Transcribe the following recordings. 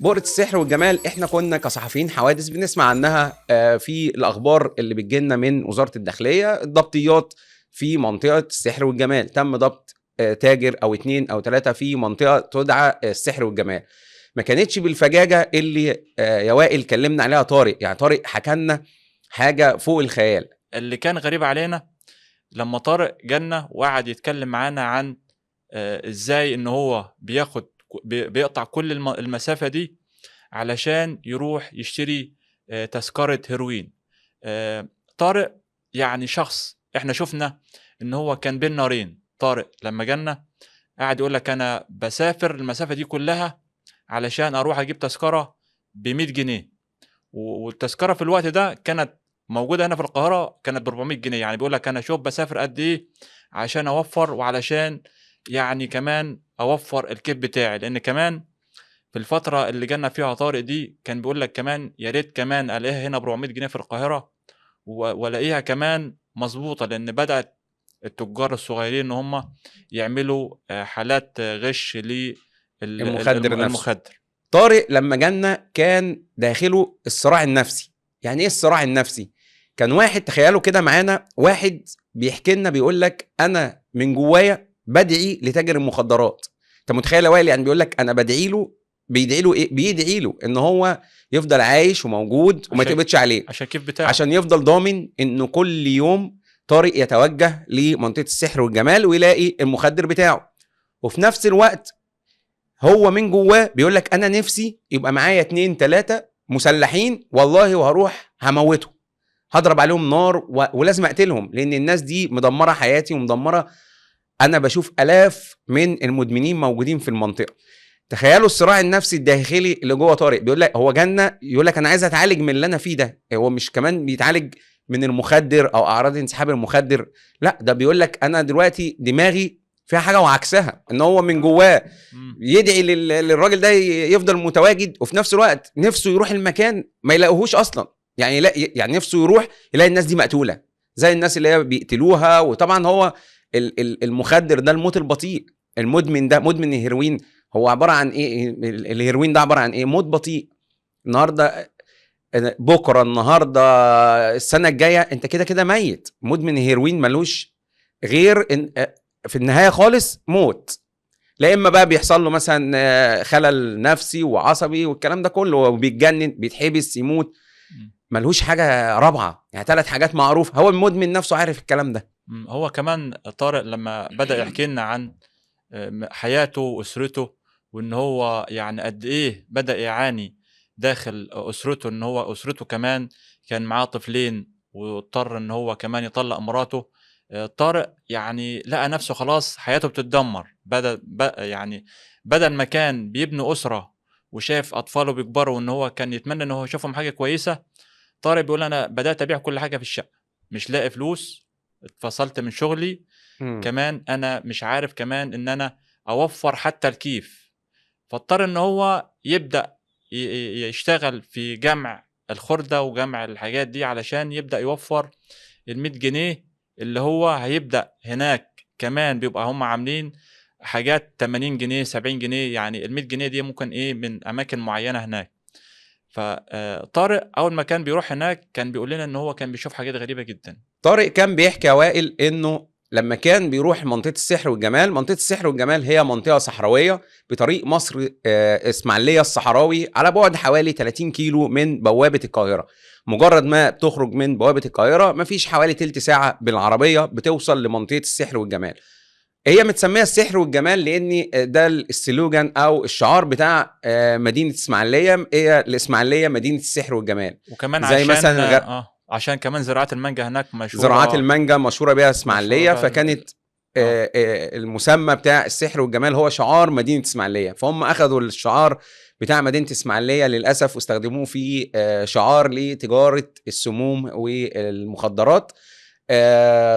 بؤرة السحر والجمال احنا كنا كصحفيين حوادث بنسمع عنها في الاخبار اللي بتجيلنا من وزارة الداخلية. الضبطيات في منطقة السحر والجمال، تم ضبط تاجر او 2 أو 3 في منطقة تدعى السحر والجمال. ما كانتش بالفجاجة اللي يا وائل كلمنا عليها طارق. يعني طارق حكى لنا حاجة فوق الخيال. اللي كان غريب علينا لما طارق جالنا وقعد يتكلم معانا عن ازاي ان هو بيقطع كل المسافة دي علشان يروح يشتري تذكرة هيروين. طارق يعني شخص احنا شفنا ان هو كان بين نارين. طارق لما جالنا قاعد يقول لك انا بسافر المسافة دي كلها علشان اروح اجيب تذكرة ب100 جنيه، والتذكرة في الوقت ده كانت موجودة هنا في القاهرة كانت ب400 جنيه. يعني بيقول لك انا شوف بسافر قد ايه عشان اوفر، وعلشان يعني كمان اوفر الكيف بتاعي، لان كمان في الفترة اللي جانا فيها طارق دي كان بيقول لك كمان يا ريت كمان الاقيها هنا ب400 جنيه في القاهرة والاقيها كمان مظبوطة، لان بدأت التجار الصغيرين ان هم يعملوا حالات غش المخدر نفسه. للمخدر. طارق لما جالنا كان داخله الصراع النفسي. يعني ايه الصراع النفسي؟ كان واحد، تخيلوا كده معانا، واحد بيحكي لنا بيقول لك انا من جوايا بدعي لتاجر المخدرات. انت متخيل يا وائل؟ يعني بيقول لك انا بدعي له، بيدعي له ايه؟ بيدعي له ان هو يفضل عايش وموجود وما تقبضش عليه، عشان كيف بتاعه، عشان يفضل ضامن انه كل يوم طارق يتوجه لمنطقة السحر والجمال ويلاقي المخدر بتاعه. وفي نفس الوقت هو من جواه بيقول لك انا نفسي يبقى معايا 2 3 مسلحين والله، وهروح هموته، هضرب عليهم نار ولازم اقتلهم، لان الناس دي مدمره حياتي ومدمره. انا بشوف الاف من المدمنين موجودين في المنطقه. تخيلوا الصراع النفسي الداخلي اللي جوه طارق. بيقول لك هو جنة، يقول لك انا عايز اتعالج من اللي انا فيه ده. هو مش كمان بيتعالج من المخدر او اعراض انسحاب المخدر، لا، ده بيقول لك انا دلوقتي دماغي فيها حاجه وعكسها، ان هو من جواه يدعي للراجل ده يفضل متواجد، وفي نفس الوقت نفسه يروح المكان ما يلاقوهوش اصلا. يعني لا، يعني نفسه يروح يلاقي الناس دي مقتوله زي الناس اللي هي بيقتلوها. وطبعا هو المخدر ده الموت البطيء. المدمن ده، مدمن الهيروين، هو عباره عن ايه؟ الهيروين ده عباره عن ايه؟ موت بطيء. النهارده، بكره، النهارده، السنه الجايه، انت كده كده ميت. مدمن الهيروين ملوش غير إن في النهايه خالص موت. لا اما بقى بيحصل له مثلا خلل نفسي وعصبي والكلام ده كله، وبيتجنن، بيتحبس، يموت. ملوش حاجه رابعه. يعني 3 حاجات معروفه، هو المدمن نفسه عارف الكلام ده. هو كمان طارق لما بدأ يحكي لنا عن حياته وأسرته، وإن هو يعني قد إيه بدأ يعاني داخل أسرته، إن هو أسرته كمان كان معاه طفلين واضطر إن هو كمان يطلق مراته. طارق يعني لقى نفسه خلاص حياته بتتدمر. يعني بدل ما كان بيبني أسرة وشاف أطفاله بيكبروا وإن هو كان يتمنى إن هو يشوفهم حاجة كويسة، طارق بيقول أنا بدأت أبيع كل حاجة في الشقة، مش لاقي فلوس، اتفصلت من شغلي. كمان انا مش عارف كمان ان انا اوفر حتى الكيف، فاضطر ان هو يبدأ يشتغل في جمع الخردة وجمع الحاجات دي علشان يبدأ يوفر ال100 جنيه اللي هو هيبدأ هناك. كمان بيبقى هم عاملين حاجات 80 جنيه 70 جنيه، يعني ال100 جنيه دي ممكن ايه من اماكن معينة هناك. فطارق اول ما كان بيروح هناك كان بيقول لنا ان هو كان بيشوف حاجات غريبة جدا. طارق كان بيحكي يا وائل انه لما كان بيروح منطقة السحر والجمال، منطقة السحر والجمال هي منطقة صحراوية بطريق مصر اسماعيلية الصحراوي، على بعد حوالي 30 كيلو من بوابة القاهرة. مجرد ما بتخرج من بوابة القاهرة مفيش حوالي تلت ساعة بالعربية بتوصل لمنطقة السحر والجمال. هي متسمية السحر والجمال لان ده السلوجان او الشعار بتاع مدينة اسماعيلية. هي الاسماعيلية مدينة السحر والجمال. وكمان زي عشان مثلا عشان كمان زراعة المانجا هناك مشهورة، زراعات المانجا مشهورة بيها اسماعيلية، فكانت المسمى بتاع السحر والجمال هو شعار مدينة اسماعيلية. فهم أخذوا الشعار بتاع مدينة اسماعيلية للأسف واستخدموه في شعار لتجارة السموم والمخدرات.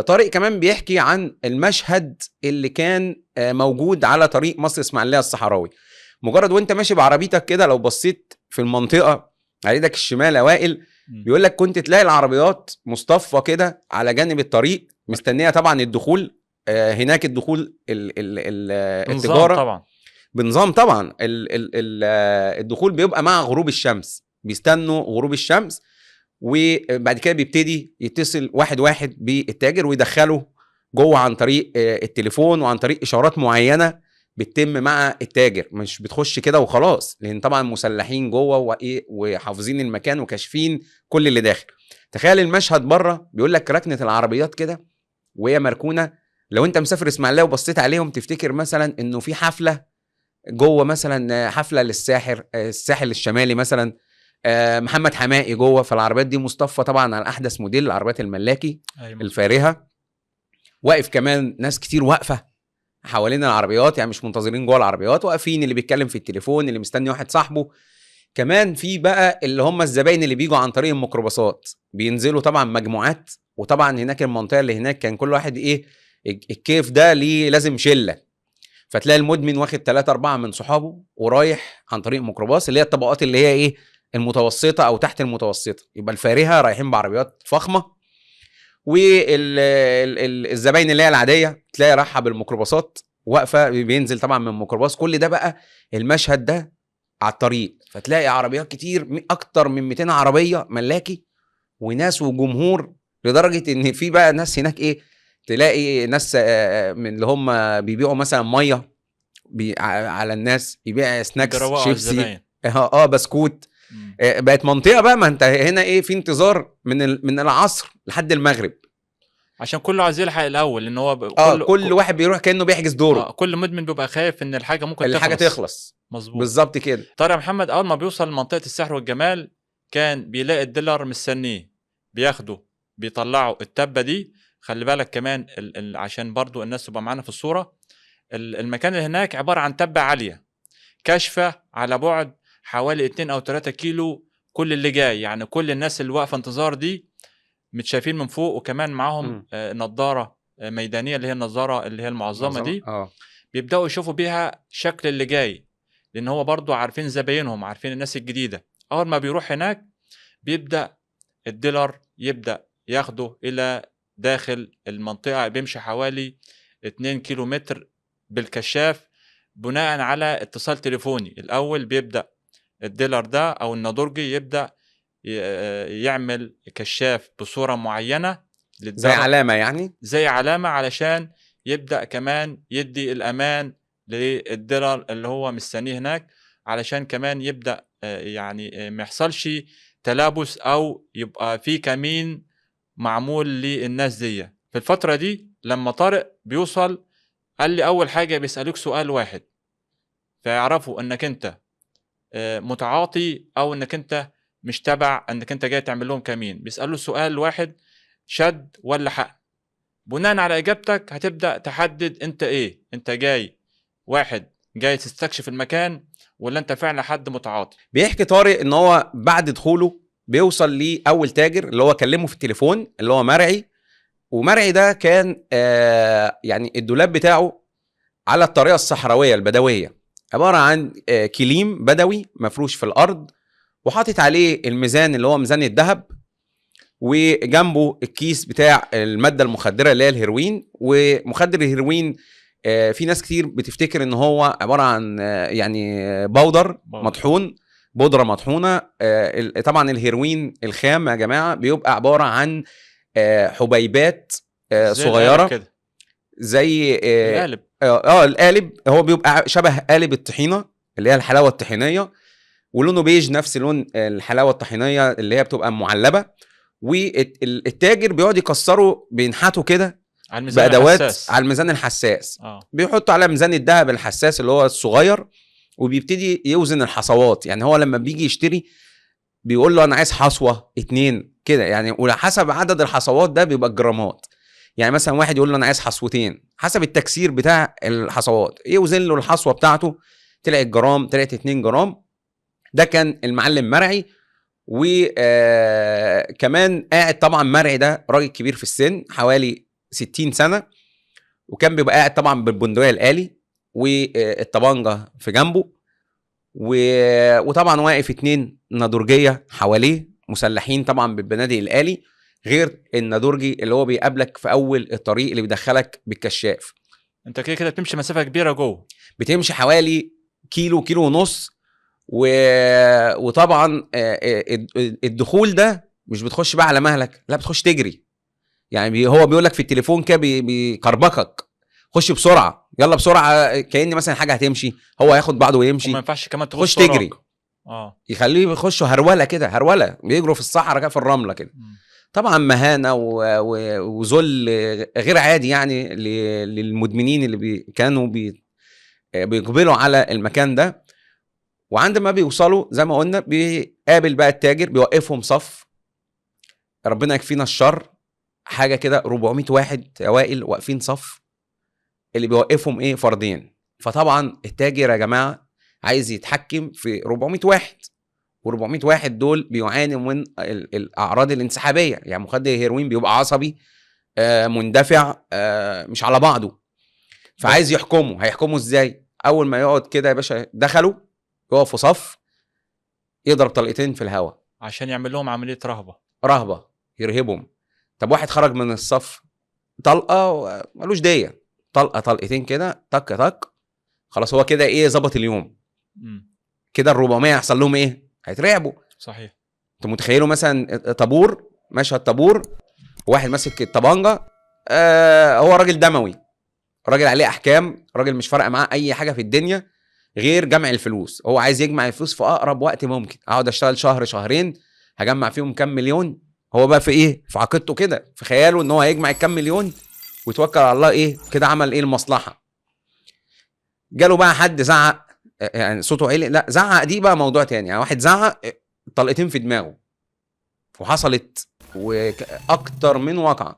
طارق كمان بيحكي عن المشهد اللي كان موجود على طريق مصر اسماعيلية الصحراوي. مجرد وانت ماشي بعربيتك كده، لو بصيت في المنطقة على ايدك الشمال يا وائل، بيقول لك كنت تلاقي العربيات مصطفى كده على جانب الطريق مستنيه طبعا الدخول. هناك الدخول التجاره طبعا بنظام طبعا الدخول بيبقى مع غروب الشمس، بيستنوا غروب الشمس، وبعد كده بيبتدي يتصل واحد واحد بالتاجر ويدخله جوه عن طريق التليفون وعن طريق اشارات معينه بتتم مع التاجر. مش بتخش كده وخلاص، لان طبعا مسلحين جوه وايه وحافظين المكان وكاشفين كل اللي داخل. تخيل المشهد بره، بيقول لك ركنه العربيات كده وهي مركونه، لو انت مسافر اسماعيليه وبصيت عليهم تفتكر مثلا انه في حفله جوه، مثلا حفله الساحل الشمالي مثلا، محمد حماقي جوه. فالعربيات دي مصطفى طبعا على احدث موديل العربيات الملاكي الفارهه. واقف كمان ناس كتير واقفه حوالين العربيات، يعني مش منتظرين جوه العربيات، واقفين اللي بيتكلم في التليفون، اللي مستني واحد صاحبه. كمان في بقى اللي هم الزباين اللي بيجوا عن طريق الميكروباصات، بينزلوا طبعا مجموعات. وطبعا هناك المنطقه اللي هناك كان كل واحد ايه الكيف ده ليه لازم شله، فتلاقي المدمن واخد 3 4 من صحابه ورايح عن طريق ميكروباص، اللي هي الطبقات اللي هي ايه المتوسطه او تحت المتوسطه. يبقى الفارهه رايحين بعربيات فخمه، والزباين اللي هي العاديه تلاقي رايحه بالميكروباصات واقفه، بينزل طبعا من الميكروباص. كل ده بقى المشهد ده على الطريق، فتلاقي عربيات كتير، اكتر من 200 عربيه ملاكي وناس وجمهور، لدرجه ان في بقى ناس هناك ايه، تلاقي ناس من اللي هم بيبيعوا مثلا ميه على الناس، يبيع سناكس شيبسي بسكوت. بقت منطقه بقى، ما انت هنا ايه في انتظار من العصر لحد المغرب، عشان كله عايز يلحق الاول، لان هو كل واحد بيروح كانه بيحجز دوره. كل مدمن بيبقى خايف ان الحاجه ممكن الحاجه تخلص. مظبوط بالظبط كده. طارق محمد اول ما بيوصل لمنطقه السحر والجمال كان بيلاقي الديلر مستنيه، بياخده بيطلعوا التبه دي. خلي بالك كمان عشان برضو الناس تبقى معانا في الصوره، المكان اللي هناك عباره عن تبه عاليه كاشفه على بعد حوالي 2 أو 3 كيلو. كل اللي جاي يعني كل الناس اللي واقفه انتظار دي متشافين من فوق، وكمان معاهم نظاره ميدانيه اللي هي النظاره اللي هي المعظمه دي. بيبداوا يشوفوا بيها شكل اللي جاي، لان هو برضو عارفين زباينهم، عارفين الناس الجديده. اول ما بيروح هناك بيبدا الديلر يبدا ياخده الى داخل المنطقه، بيمشي حوالي 2 كيلو متر بالكشاف بناء على اتصال تليفوني. الاول بيبدا الديلر ده او النادرجي يبدا يعمل كشاف بصوره معينه زي علامه، يعني زي علامه علشان يبدا كمان يدي الامان للديلر اللي هو مستنيه هناك، علشان كمان يبدا يعني ما يحصلش تلابس او يبقى في كمين معمول للناس دي. في الفتره دي لما طارق بيوصل قال لي اول حاجه بيسالوك سؤال واحد فيعرفوا انك انت متعاطي او انك انت مش تبع، انك انت جاي تعمل لهم كمين. بيسالوا سؤال واحد شد ولا حق، بناء على اجابتك هتبدا تحدد انت ايه، انت جاي واحد جاي تستكشف المكان ولا انت فعلا حد متعاطي. بيحكي طارق ان هو بعد دخوله بيوصل لاول تاجر اللي هو كلمه في التليفون اللي هو مرعي. ومرعي ده كان يعني الدولاب بتاعه على الطريقه الصحراويه البدويه، عباره عن كليم بدوي مفروش في الارض، وحاطط عليه الميزان اللي هو ميزان الذهب، وجنبه الكيس بتاع الماده المخدره اللي هي الهيروين. ومخدر الهيروين في ناس كتير بتفتكر ان هو عباره عن يعني بودر مطحون، بودره مطحونه. طبعا الهيروين الخام يا جماعه بيبقى عباره عن حبيبات صغيره كده زي القالب. القالب، هو بيبقى شبه قالب الطحينه اللي هي الحلاوه الطحينيه، ولونه بيج نفس لون الحلاوه الطحينيه اللي هي بتبقى معلبه. والتاجر بيقعد يكسره بينحته كده على الميزان بادوات الحساس. على الميزان الحساس. بيحطه على ميزان الذهب الحساس اللي هو الصغير، وبيبتدي يوزن الحصوات. يعني هو لما بيجي يشتري بيقول له انا عايز حصوه 2 كده يعني، وحسب عدد الحصوات ده بيبقى الجرامات. يعني مثلا واحد يقول له انا عايز حصوتين، حسب التكسير بتاع الحصوات يوزن له الحصوه بتاعته، طلعت جرام، طلعت 2 جرام. ده كان المعلم مرعي. وكمان قاعد طبعا مرعي ده راجل كبير في السن حوالي 60 سنه، وكان بيبقى قاعد طبعا بالبندقيه الآلي والطبانجه في جنبه، وطبعا واقف 2 نادرجيه حواليه مسلحين طبعا بالبنادق الآلي، غير النادرجي اللي هو بيقابلك في اول الطريق اللي بيدخلك بالكشاف. انت كده بتمشي مسافه كبيره جوه، بتمشي حوالي كيلو، كيلو ونص. وطبعا الدخول ده مش بتخش بقى على مهلك، لا بتخش تجري. يعني هو بيقول لك في التليفون كده بيكربكك، خش بسرعه، يلا بسرعه، كأن مثلا حاجه هتمشي، هو هياخد بعضه ويمشي. وما ينفعش كمان خش تغش تجري. يخليه يخشوا هروله كده، هروله بيجروا في الصحراء كده في الرمله كده. طبعا مهانه وذل غير عادي يعني للمدمنين اللي كانوا بيقبلوا على المكان ده. وعندما بيوصلوا زي ما قلنا بيقابل بقى التاجر، بيوقفهم صف، ربنا يكفينا الشر، حاجه كده 400 واحد اوائل واقفين صف، اللي بيوقفهم ايه؟ فردين. فطبعا التاجر يا جماعه عايز يتحكم في 400 واحد، و400 واحد دول بيعانوا من الاعراض الانسحابيه، يعني مخدر الهيروين بيبقى عصبي، مندفع، مش على بعضه. فعايز يحكمه، هيحكمه ازاي؟ اول ما يقعد كده يا باشا، دخلوا يقفوا صف، يضرب طلقتين في الهواء عشان يعمل لهم عمليه رهبه، يرهبهم. طب واحد خرج من الصف، طلقه ملوش ديه، طلقه طلقتين كده، طق طق، خلاص هو كده ايه؟ ظبط اليوم. كده ال400 هيحصل لهم ايه؟ هيترعبوا. صحيح. انتوا متخيلوا مثلا طابور، مشهد طابور، واحد ماسك الطبانجه، هو راجل دموي، راجل عليه احكام، راجل مش فارقه معاه اي حاجه في الدنيا غير جمع الفلوس. هو عايز يجمع الفلوس في اقرب وقت ممكن، اقعد اشتغل شهر شهرين هجمع فيهم كام مليون. هو بقى في ايه؟ في عقيدته كده، في خياله ان هو هيجمع الكام مليون ويتوكل على الله، ايه كده عمل ايه؟ المصلحه. جاله بقى حد زعق، يعني صوته عالي، لا زعق دي بقى موضوع تاني. يعني واحد زعق طلقتين في دماغه، وحصلت واكتر من واقعه.